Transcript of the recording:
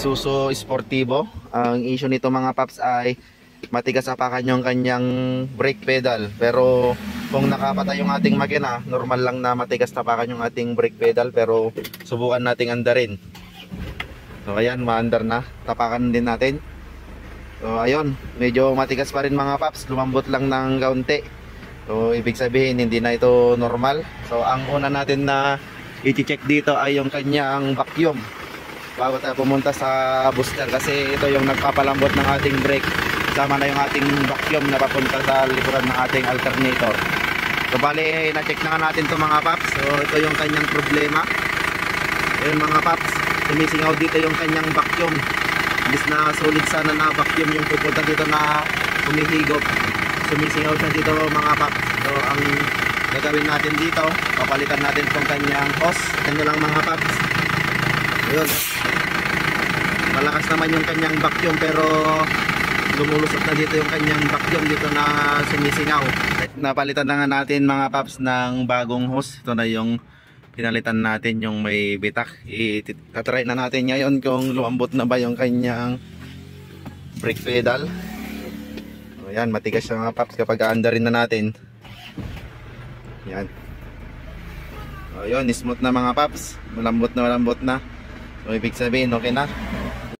Isuzu Sportivo. Ang issue nito mga paps ay matigas apakan yung kanyang brake pedal. Pero kung nakapatay yung ating makina, normal lang na matigas tapakan yung ating brake pedal. Pero subukan nating andarin. So ayan, maandar na. Tapakan din natin. So ayun, medyo matigas pa rin mga paps. Lumambot lang ng kaunti. So ibig sabihin hindi na ito normal. So ang una natin na i-check dito ay yung kanyang vacuum bago tayo pumunta sa booster, kasi ito yung nagpapalambot ng ating brake. Sama na yung ating vacuum na papunta sa likuran ng ating alternator. So bali, na-check na natin ito mga paps. So ito yung kanyang problema. Ayun mga paps, sumisingaw dito yung kanyang vacuum. Imbis na solid sana na vacuum yung pupunta dito na humihigop, sumisingaw siya dito mga paps. So ang gagawin natin dito, papalitan natin itong kanyang hose. Ito lang mga paps. Ayun, malakas naman yung kanyang vacuum pero lumulusot na dito yung kanyang vacuum dito na sumisingaw. Napalitan na nga natin mga paps ng bagong hose. Ito na yung pinalitan natin, yung may bitak. Itatry na natin ngayon kung lumambot na ba yung kanyang brake pedal. Ayan, matigas siya mga paps kapag aandarin na natin. Yan. Ayun, smooth na mga paps. Malambot na. So ibig sabihin okay na.